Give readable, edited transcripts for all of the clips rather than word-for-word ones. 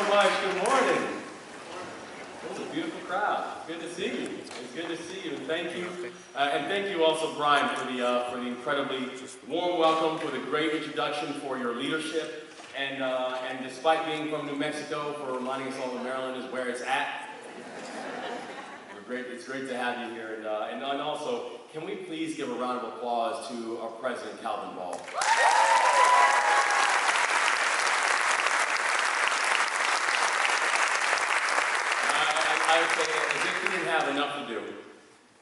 much. Good morning. It's a beautiful crowd. Good to see you. It's good to see you, and thank you. And thank you also, Brian, for the incredibly warm welcome, for the great introduction, for your leadership, and despite being from New Mexico, for reminding us all that Maryland is where it's at. It's great to have you here, and also, can we please give a round of applause to our president, Calvin Ball? I would say, as if he didn't have enough to do,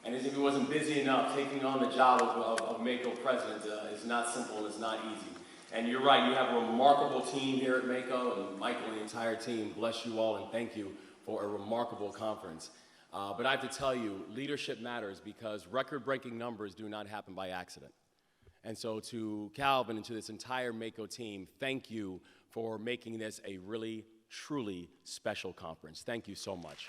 and as if he wasn't busy enough, taking on the job of Mako president is not simple and it's not easy. And you're right, you have a remarkable team here at Mako, and Michael and the entire team, bless you all and thank you for a remarkable conference. But I have to tell you, leadership matters because record-breaking numbers do not happen by accident. And so to Calvin and to this entire Mako team, thank you for making this a really, truly special conference. Thank you so much.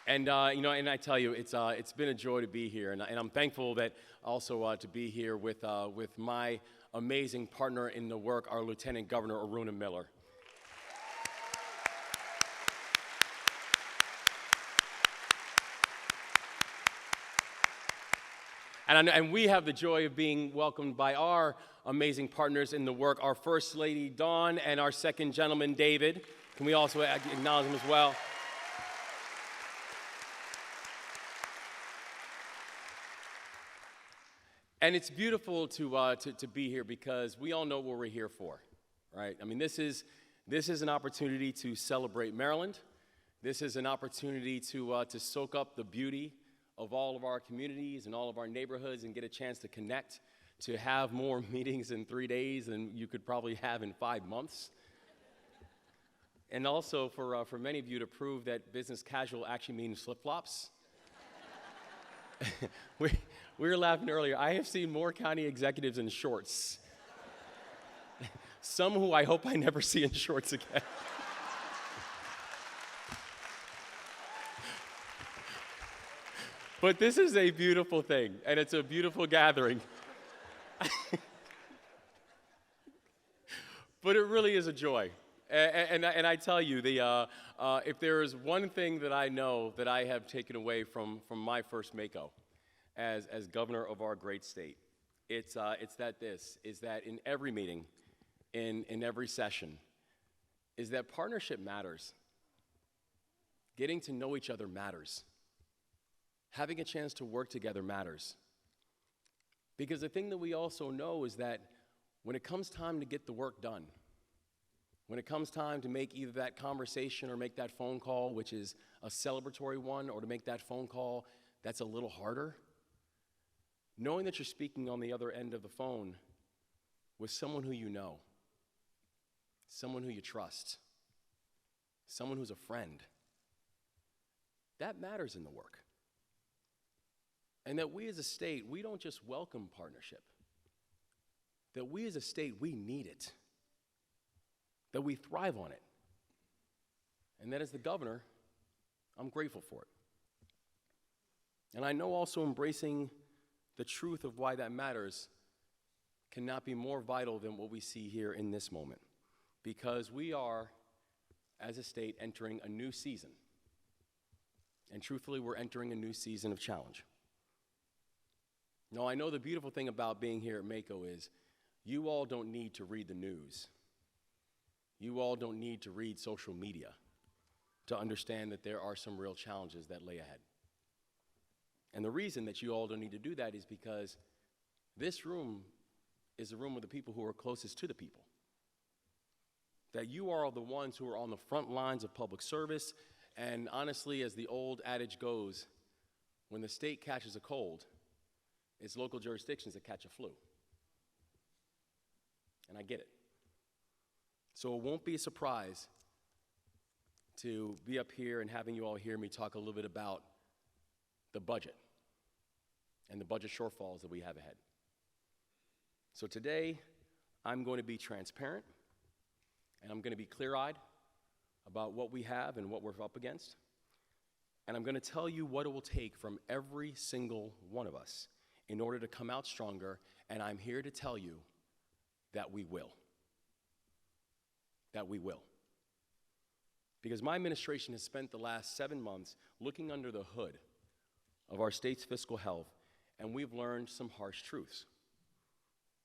And and I tell you, it's been a joy to be here, and I'm thankful that also to be here with my amazing partner in the work, our Lieutenant Governor Aruna Miller. And we have the joy of being welcomed by our amazing partners in the work, our First Lady Dawn and our Second Gentleman David. Can we also acknowledge them as well? And it's beautiful to be here because we all know what we're here for, right? I mean, this is an opportunity to celebrate Maryland. This is an opportunity to soak up the beauty of all of our communities and all of our neighborhoods and get a chance to connect, to have more meetings in 3 days than you could probably have in 5 months. And also for many of you to prove that business casual actually means flip-flops. We were laughing earlier. I have seen more county executives in shorts. Some who I hope I never see in shorts again. But this is a beautiful thing, and it's a beautiful gathering. But it really is a joy. And I tell you, if there is one thing that I know that I have taken away from my first Mako as governor of our great state, it's that in every meeting, in every session, is that partnership matters. Getting to know each other matters. Having a chance to work together matters. Because the thing that we also know is that when it comes time to get the work done, when it comes time to make either that conversation or make that phone call, which is a celebratory one, or to make that phone call that's a little harder, knowing that you're speaking on the other end of the phone with someone who you know, someone who you trust, someone who's a friend, that matters in the work. And that we as a state, we don't just welcome partnership. That we as a state, we need it. That we thrive on it. And that as the governor, I'm grateful for it. And I know also embracing the truth of why that matters cannot be more vital than what we see here in this moment. Because we are, as a state, entering a new season. And truthfully, we're entering a new season of challenge. Now, I know the beautiful thing about being here at Mako is you all don't need to read the news. You all don't need to read social media to understand that there are some real challenges that lay ahead. And the reason that you all don't need to do that is because this room is the room of the people who are closest to the people. That you are the ones who are on the front lines of public service, and honestly, as the old adage goes, when the state catches a cold, it's local jurisdictions that catch a flu. And I get it. So it won't be a surprise to be up here and having you all hear me talk a little bit about the budget and the budget shortfalls that we have ahead. So today, I'm going to be transparent, and I'm going to be clear-eyed about what we have and what we're up against. And I'm going to tell you what it will take from every single one of us in order to come out stronger, and I'm here to tell you that we will. That we will. Because my administration has spent the last 7 months looking under the hood of our state's fiscal health, and we've learned some harsh truths.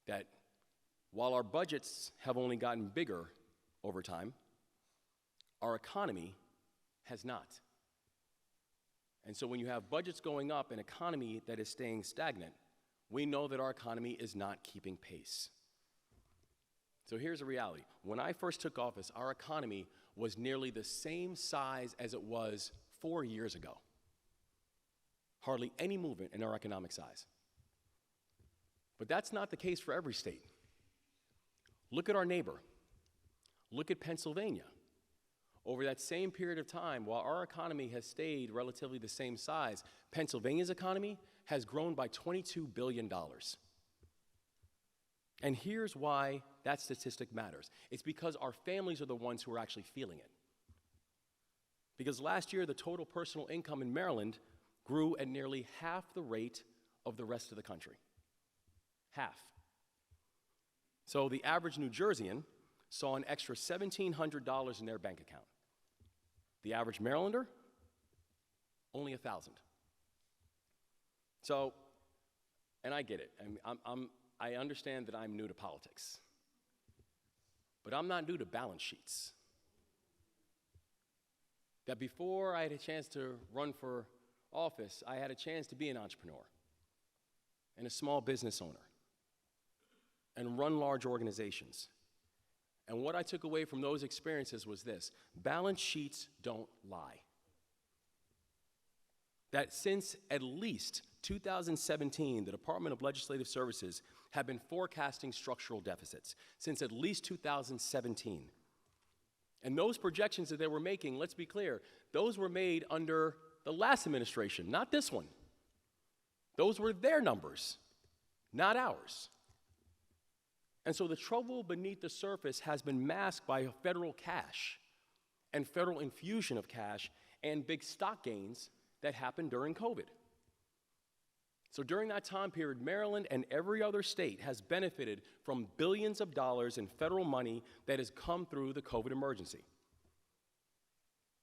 That while our budgets have only gotten bigger over time, our economy has not. And so when you have budgets going up, an economy that is staying stagnant, we know that our economy is not keeping pace. So here's the reality. When I first took office, our economy was nearly the same size as it was 4 years ago. Hardly any movement in our economic size. But that's not the case for every state. Look at our neighbor. Look at Pennsylvania. Over that same period of time, while our economy has stayed relatively the same size, Pennsylvania's economy has grown by $22 billion. And here's why that statistic matters. It's because our families are the ones who are actually feeling it. Because last year, the total personal income in Maryland grew at nearly half the rate of the rest of the country. Half. So the average New Jerseyan saw an extra $1,700 in their bank account. The average Marylander, only $1,000. So, and I get it. I understand that I'm new to politics. But I'm not new to balance sheets. That before I had a chance to run for office, I had a chance to be an entrepreneur and a small business owner and run large organizations. And what I took away from those experiences was this: balance sheets don't lie. That since at least 2017, the Department of Legislative Services have been forecasting structural deficits, since at least 2017. And those projections that they were making, let's be clear, those were made under the last administration, not this one. Those were their numbers, not ours. And so the trouble beneath the surface has been masked by federal cash and federal infusion of cash and big stock gains that happened during COVID. So during that time period, Maryland and every other state has benefited from billions of dollars in federal money that has come through the COVID emergency.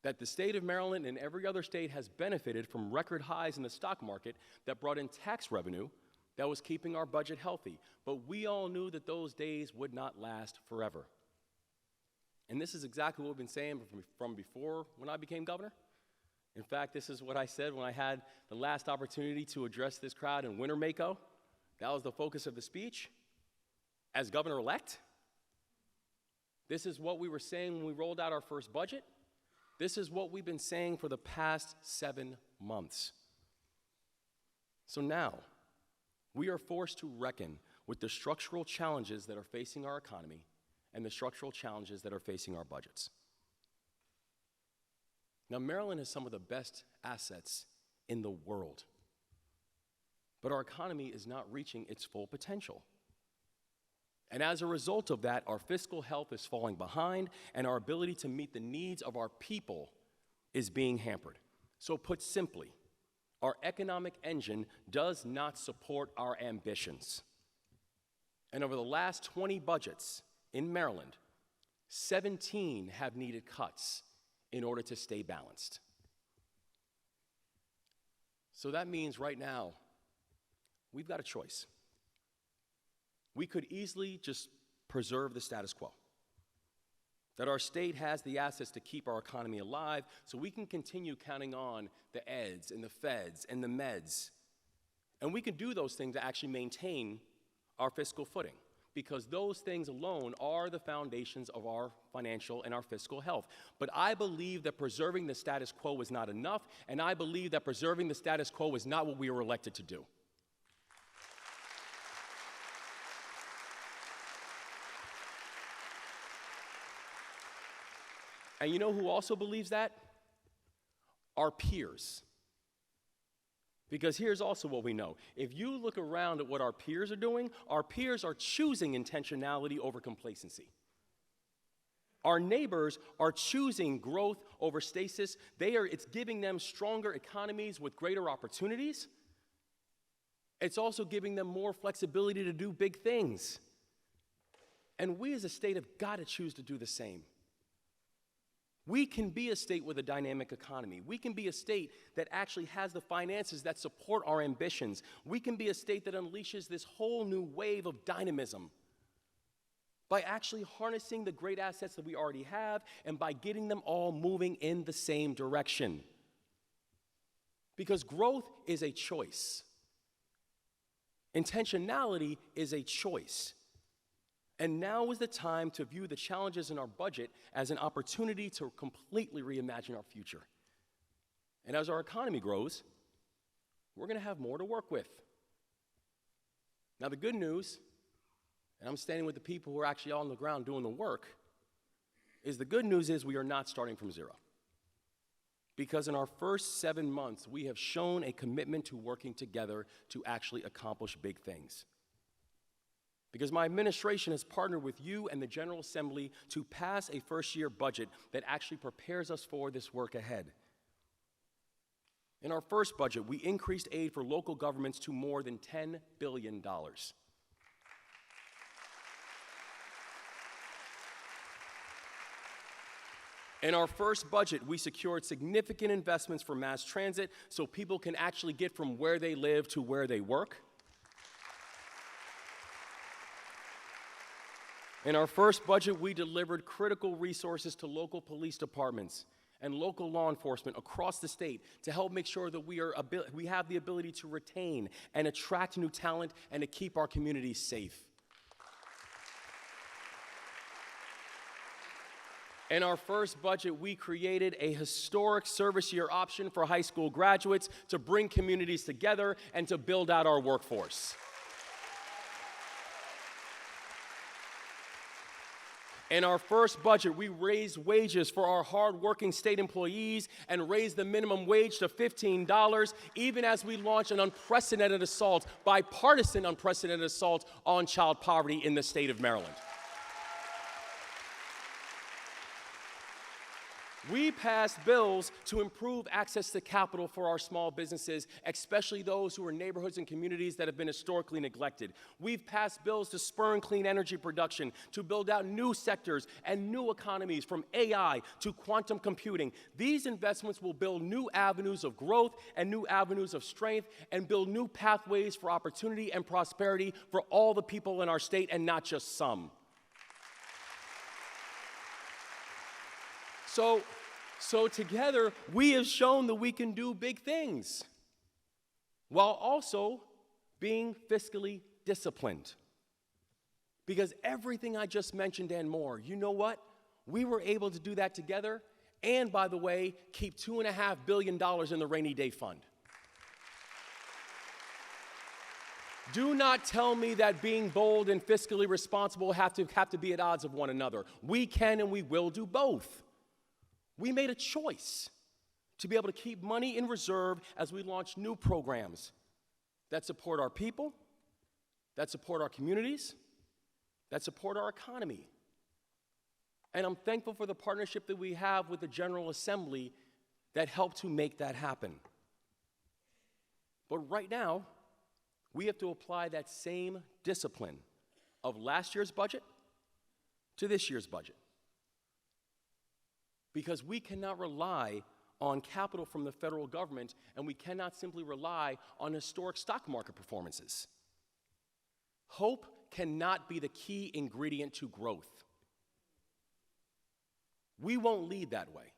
That the state of Maryland and every other state has benefited from record highs in the stock market that brought in tax revenue that was keeping our budget healthy. But we all knew that those days would not last forever. And this is exactly what we've been saying from before when I became governor. In fact, this is what I said when I had the last opportunity to address this crowd in Winter-Mako. That was the focus of the speech. As governor-elect, this is what we were saying when we rolled out our first budget. This is what we've been saying for the past 7 months. So now, we are forced to reckon with the structural challenges that are facing our economy and the structural challenges that are facing our budgets. Now, Maryland has some of the best assets in the world, but our economy is not reaching its full potential. And as a result of that, our fiscal health is falling behind, and our ability to meet the needs of our people is being hampered. So put simply, our economic engine does not support our ambitions. And over the last 20 budgets in Maryland, 17 have needed cuts in order to stay balanced. So that means right now, we've got a choice. We could easily just preserve the status quo. That our state has the assets to keep our economy alive, so we can continue counting on the eds and the feds and the meds. And we can do those things to actually maintain our fiscal footing, because those things alone are the foundations of our financial and our fiscal health. But I believe that preserving the status quo is not enough, and I believe that preserving the status quo is not what we were elected to do. And you know who also believes that? Our peers. Because here's also what we know. If you look around at what our peers are doing, our peers are choosing intentionality over complacency. Our neighbors are choosing growth over stasis. It's giving them stronger economies with greater opportunities. It's also giving them more flexibility to do big things. And we as a state have got to choose to do the same. We can be a state with a dynamic economy. We can be a state that actually has the finances that support our ambitions. We can be a state that unleashes this whole new wave of dynamism by actually harnessing the great assets that we already have and by getting them all moving in the same direction. Because growth is a choice. Intentionality is a choice. And now is the time to view the challenges in our budget as an opportunity to completely reimagine our future. And as our economy grows, we're going to have more to work with. Now, the good news, and I'm standing with the people who are actually on the ground doing the work, is the good news is we are not starting from zero. Because in our first 7 months, we have shown a commitment to working together to actually accomplish big things. Because my administration has partnered with you and the General Assembly to pass a first-year budget that actually prepares us for this work ahead. In our first budget, we increased aid for local governments to more than $10 billion. In our first budget, we secured significant investments for mass transit so people can actually get from where they live to where they work. In our first budget, we delivered critical resources to local police departments and local law enforcement across the state to help make sure that we have the ability to retain and attract new talent and to keep our communities safe. In our first budget, we created a historic service year option for high school graduates to bring communities together and to build out our workforce. In our first budget, we raised wages for our hard-working state employees and raised the minimum wage to $15, even as we launched an unprecedented assault, bipartisan unprecedented assault on child poverty in the state of Maryland. We passed bills to improve access to capital for our small businesses, especially those who are in neighborhoods and communities that have been historically neglected. We've passed bills to spur clean energy production, to build out new sectors and new economies from AI to quantum computing. These investments will build new avenues of growth and new avenues of strength and build new pathways for opportunity and prosperity for all the people in our state and not just some. So together, we have shown that we can do big things while also being fiscally disciplined. Because everything I just mentioned and more, you know what? We were able to do that together and, by the way, keep $2.5 billion in the rainy day fund. Do not tell me that being bold and fiscally responsible have to be at odds of one another. We can and we will do both. We made a choice to be able to keep money in reserve as we launch new programs that support our people, that support our communities, that support our economy. And I'm thankful for the partnership that we have with the General Assembly that helped to make that happen. But right now, we have to apply that same discipline of last year's budget to this year's budget. Because we cannot rely on capital from the federal government, and we cannot simply rely on historic stock market performances. Hope cannot be the key ingredient to growth. We won't lead that way.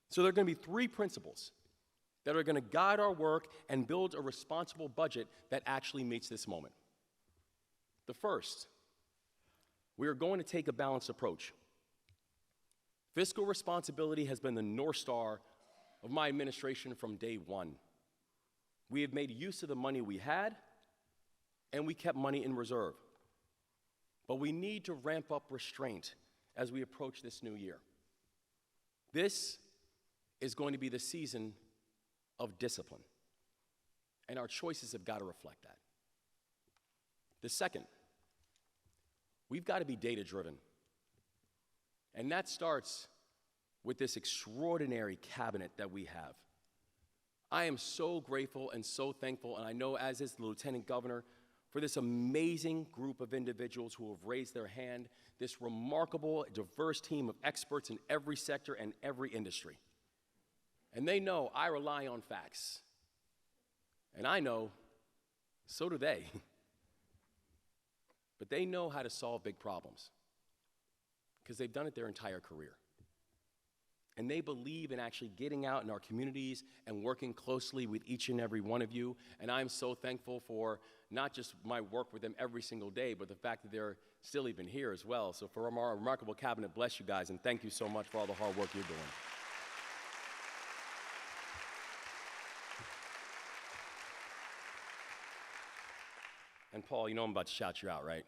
So there are going to be 3 principles that are going to guide our work and build a responsible budget that actually meets this moment. The first, we are going to take a balanced approach. Fiscal responsibility has been the North Star of my administration from day one. We have made use of the money we had, and we kept money in reserve. But we need to ramp up restraint as we approach this new year. This is going to be the season of discipline, and our choices have got to reflect that. The second, we've got to be data-driven. And that starts with this extraordinary cabinet that we have. I am so grateful and so thankful, and I know as is the Lieutenant Governor, for this amazing group of individuals who have raised their hand, this remarkable, diverse team of experts in every sector and every industry. And they know I rely on facts. And I know, so do they. But they know how to solve big problems because they've done it their entire career. And they believe in actually getting out in our communities and working closely with each and every one of you. And I'm so thankful for not just my work with them every single day, but the fact that they're still even here as well. So for our remarkable cabinet, bless you guys, and thank you so much for all the hard work you're doing. And Paul, you know I'm about to shout you out, right?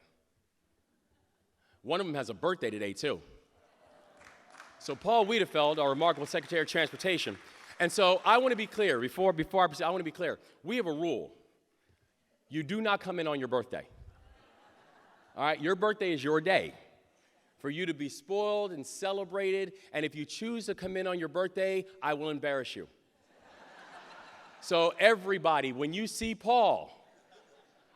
One of them has a birthday today, too. So Paul Wiedefeld, our remarkable Secretary of Transportation. And so I want to be clear, before I proceed, I want to be clear. We have a rule. You do not come in on your birthday. All right? Your birthday is your day for you to be spoiled and celebrated. And if you choose to come in on your birthday, I will embarrass you. So everybody, when you see Paul,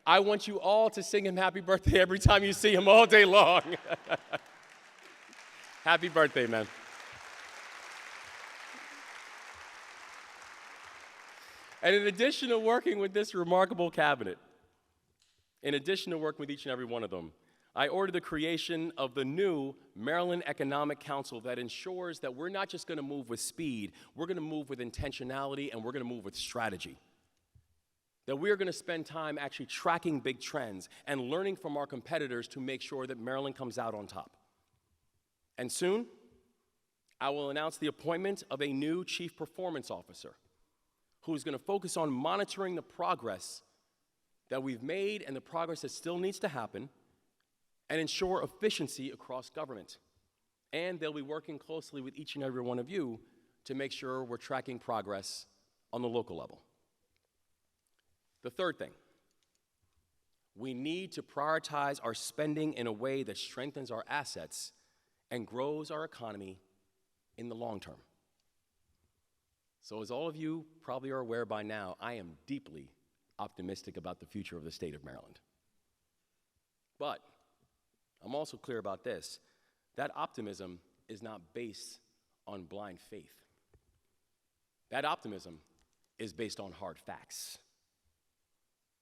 I want you all to sing him happy birthday every time you see him all day long. Happy birthday, man. And in addition to working with this remarkable cabinet, in addition to working with each and every one of them, I ordered the creation of the new Maryland Economic Council that ensures that we're not just going to move with speed, we're going to move with intentionality, and we're going to move with strategy. That we are going to spend time actually tracking big trends and learning from our competitors to make sure that Maryland comes out on top. And soon, I will announce the appointment of a new Chief Performance Officer who is going to focus on monitoring the progress that we've made and the progress that still needs to happen and ensure efficiency across government. And they'll be working closely with each and every one of you to make sure we're tracking progress on the local level. The third thing, we need to prioritize our spending in a way that strengthens our assets and grows our economy in the long term. So as all of you probably are aware by now, I am deeply optimistic about the future of the state of Maryland. But I'm also clear about this, that optimism is not based on blind faith. That optimism is based on hard facts.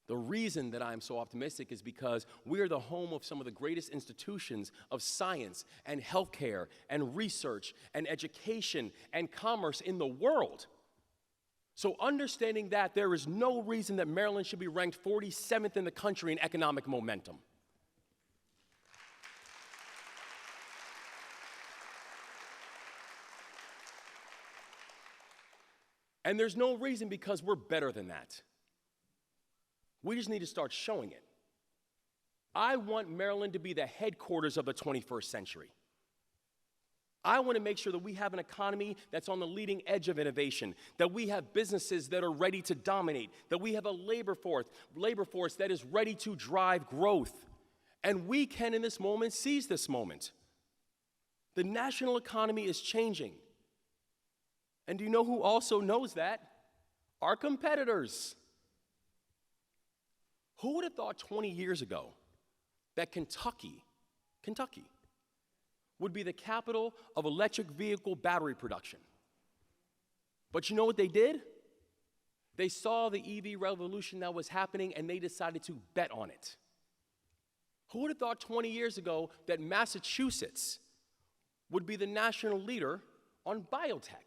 The reason that I'm so optimistic is because we are the home of some of the greatest institutions of science and healthcare and research and education and commerce in the world. So understanding that, there is no reason that Maryland should be ranked 47th in the country in economic momentum. And there's no reason because we're better than that. We just need to start showing it. I want Maryland to be the headquarters of the 21st century. I want to make sure that we have an economy that's on the leading edge of innovation, that we have businesses that are ready to dominate, that we have a labor force that is ready to drive growth. And we can, in this moment, seize this moment. The national economy is changing. And do you know who also knows that? Our competitors. Who would have thought 20 years ago that Kentucky would be the capital of electric vehicle battery production? But you know what they did? They saw the EV revolution that was happening and they decided to bet on it. Who would have thought 20 years ago that Massachusetts would be the national leader on biotech?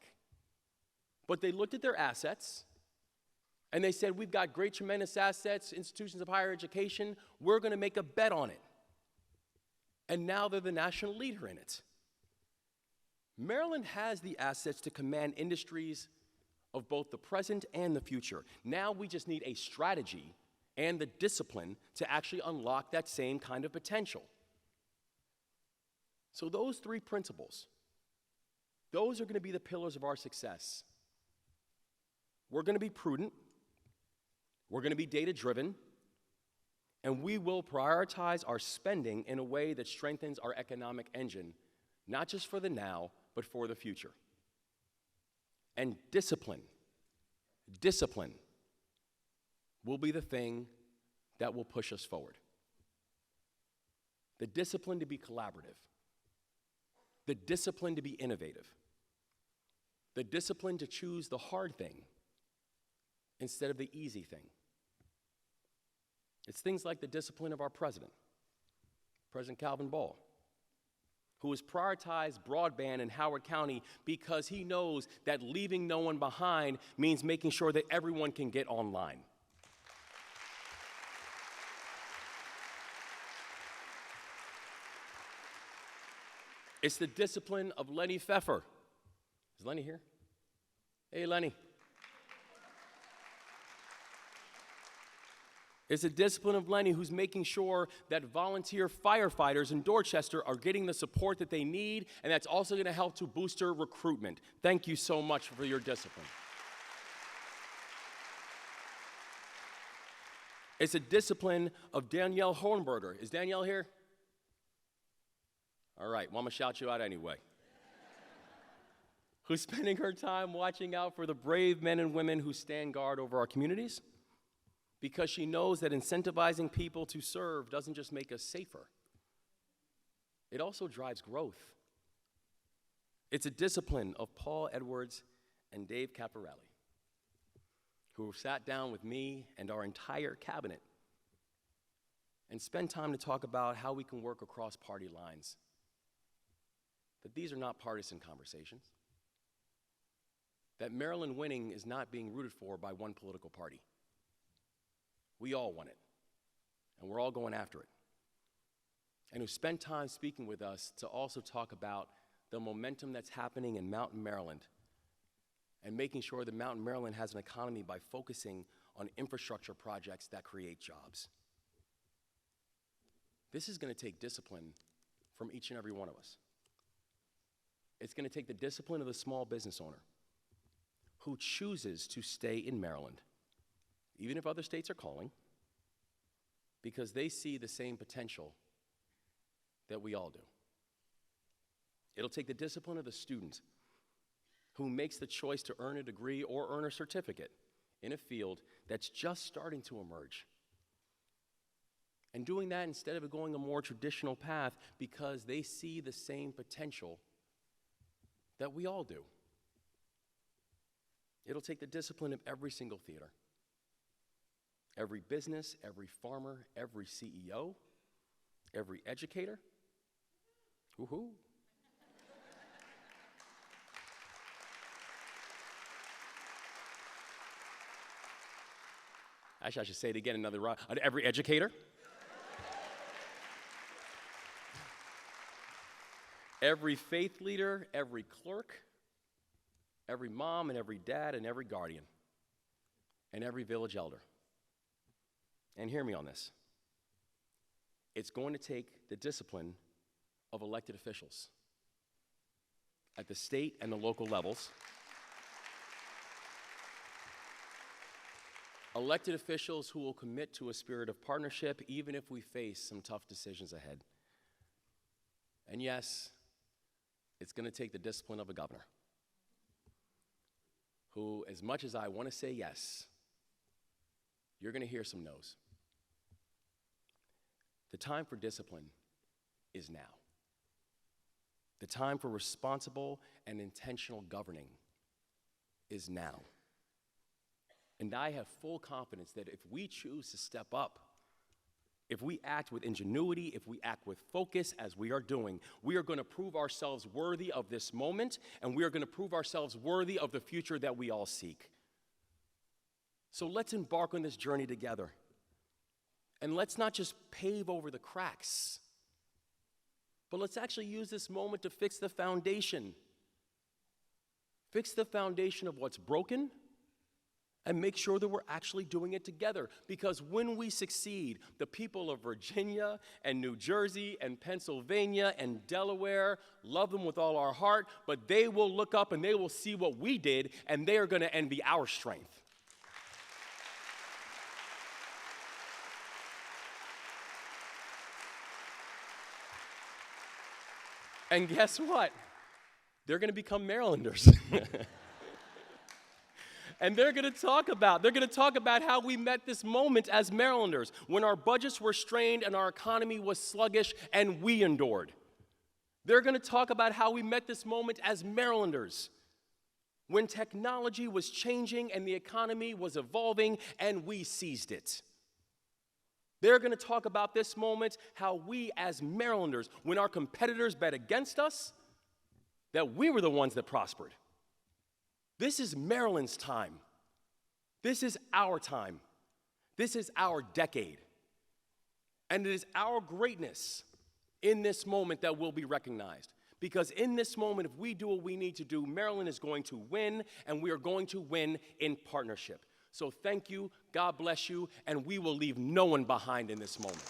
But they looked at their assets and they said, we've got great, tremendous assets, institutions of higher education. We're going to make a bet on it. And now they're the national leader in it. Maryland has the assets to command industries of both the present and the future. Now we just need a strategy and the discipline to actually unlock that same kind of potential. So those three principles, those are going to be the pillars of our success. We're going to be prudent. We're going to be data-driven, and we will prioritize our spending in a way that strengthens our economic engine, not just for the now, but for the future. And discipline will be the thing that will push us forward. The discipline to be collaborative. The discipline to be innovative. The discipline to choose the hard thing instead of the easy thing. It's things like the discipline of our president, President Calvin Ball, who has prioritized broadband in Howard County because he knows that leaving no one behind means making sure that everyone can get online. It's the discipline of Lenny Pfeffer. Is Lenny here? Hey, Lenny. It's the discipline of Lenny, who's making sure that volunteer firefighters in Dorchester are getting the support that they need, and that's also going to help to booster recruitment. Thank you so much for your discipline. It's a discipline of Danielle Hornberger. Is Danielle here? All right, well, I'm going to shout you out anyway. Who's spending her time watching out for the brave men and women who stand guard over our communities, because she knows that incentivizing people to serve doesn't just make us safer. It also drives growth. It's a discipline of Paul Edwards and Dave Caporelli, who sat down with me and our entire cabinet and spent time to talk about how we can work across party lines. That these are not partisan conversations. That Maryland winning is not being rooted for by one political party. We all want it, and we're all going after it. And who spent time speaking with us to also talk about the momentum that's happening in Mountain Maryland and making sure that Mountain Maryland has an economy by focusing on infrastructure projects that create jobs. This is going to take discipline from each and every one of us. It's going to take the discipline of the small business owner who chooses to stay in Maryland, even if other states are calling, because they see the same potential that we all do. It'll take the discipline of the student who makes the choice to earn a degree or earn a certificate in a field that's just starting to emerge. And doing that instead of going a more traditional path because they see the same potential that we all do. It'll take the discipline of every single theater, every business, every farmer, every CEO, every educator. Woohoo. Actually, I should say it again another round. Every educator, every faith leader, every clerk, every mom and every dad and every guardian, and every village elder. And hear me on this. It's going to take the discipline of elected officials at the state and the local levels. Elected officials who will commit to a spirit of partnership even if we face some tough decisions ahead. And yes, it's going to take the discipline of a governor who, as much as I want to say yes, you're going to hear some no's. The time for discipline is now. The time for responsible and intentional governing is now. And I have full confidence that if we choose to step up, if we act with ingenuity, if we act with focus as we are doing, we are going to prove ourselves worthy of this moment, and we are going to prove ourselves worthy of the future that we all seek. So let's embark on this journey together. And let's not just pave over the cracks, but let's actually use this moment to fix the foundation. Fix the foundation of what's broken, and make sure that we're actually doing it together. Because when we succeed, the people of Virginia and New Jersey and Pennsylvania and Delaware love them with all our heart, but they will look up and they will see what we did, and they are going to envy our strength. And guess what? They're going to become Marylanders. And they're going to talk about how we met this moment as Marylanders when our budgets were strained and our economy was sluggish and we endured. They're going to talk about how we met this moment as Marylanders when technology was changing and the economy was evolving and we seized it. They're going to talk about this moment, how we as Marylanders, when our competitors bet against us, that we were the ones that prospered. This is Maryland's time. This is our time. This is our decade. And it is our greatness in this moment that will be recognized. Because in this moment, if we do what we need to do, Maryland is going to win, and we are going to win in partnership. So thank you, God bless you, and we will leave no one behind in this moment.